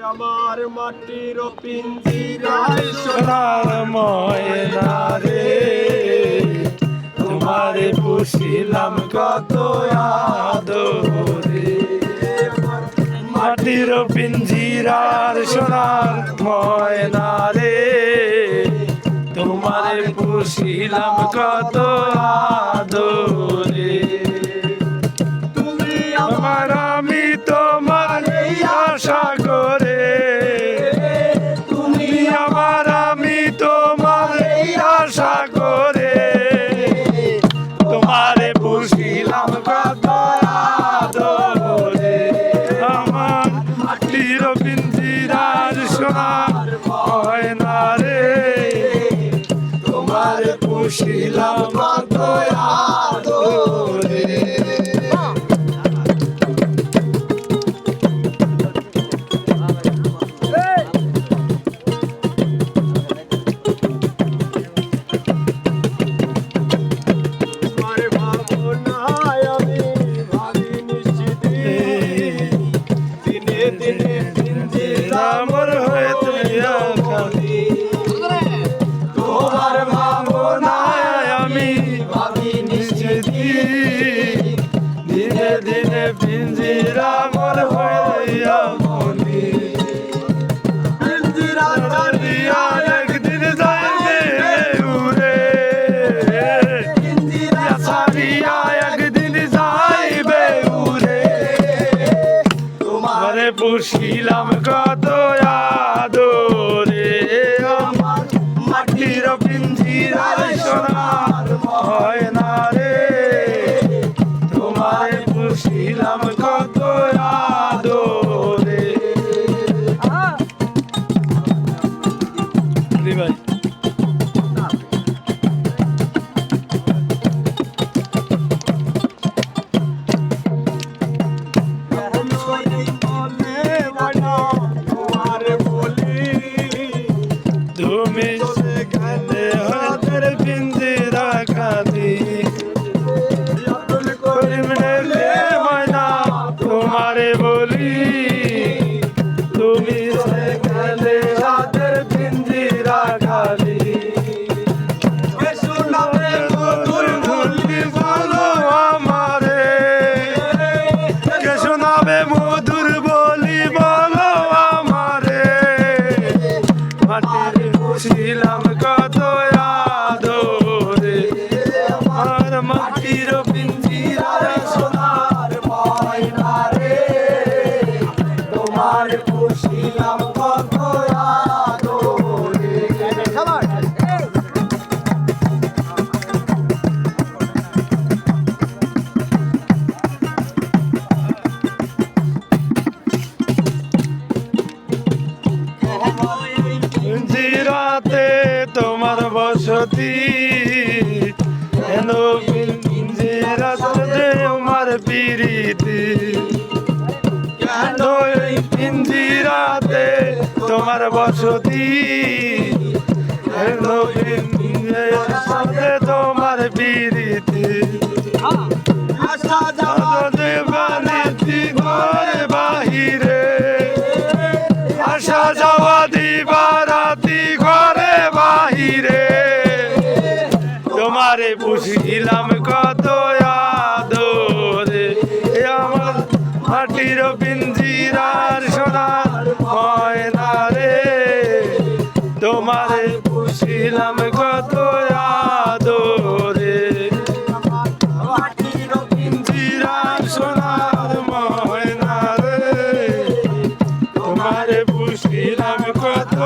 আমার মাটির পিঞ্জিরায় সোনার ময়না রে, তোমারে পুষিলাম কত আদরে। মাটির পিঞ্জিরার সোনার ময়না রে, তোমারে পুষিলাম কত আদরে। তুমি আমার আমি তোমার আশা করে, তুমি আমার আমি তোমার আশা করে, তোমারে পুষিলাম কত আদরে। আমার মাটির পিঞ্জিরার সোনার ময়না রে, তোমারে পুষিলাম কত আদরে। আমার হয়ে তুমি খালি, তোমার ভাবনায় আমি ভাবি নিশ্চিতি। দিনে দিনে পিঞ্জিরা মোর হইয়া মনি, পিঞ্জিরা ছাড়িয়া একদিন যাইবে উড়ে, পিঞ্জিরা ছাড়িয়া একদিন যাইবে উড়ে। তোমারে পুষিলাম কত আদরে, আমার মাটির পিঞ্জিরার সোনার ময়না রে, তোমারে পুষিলাম কত আদরে। ভাই তুমি সেখানে হাতের পিঞ্জিরা খালি, ময়না তোমারে বলি, তুমি সেখানে হাতের পিঞ্জিরা খালি। মধুর বলি বলো আমারে, কে শোনাবে মধুর বলি বলো আমারে। মাটির পুষিলাম কত আদরে, আমার মাটির পিঞ্জিরার সোনার ময়না রে, তোমার পুষিলাম কত আদরে। পিঞ্জিরাতে তোমার বসতি, পিঞ্জিরাতে আমার প্রীতি। কেন এই পিঞ্জিরাতে তোমার বসতি, পিঞ্জিরাতে তোমার প্রীতি। আশা যাওয়া দিবানিতি ঘরে বাহিরে, আশা যাওয়া দিবারাতি ঘরে বাহিরে। তোমারে পুষিলাম কত আদরে, আমার মাটির পিঞ্জিরার সোনার ময়না রে, তোমারে পুষিলাম কত আদরে। মাটির পিঞ্জিরার সোনার ময়না রে, তোমারে পুষিলাম কত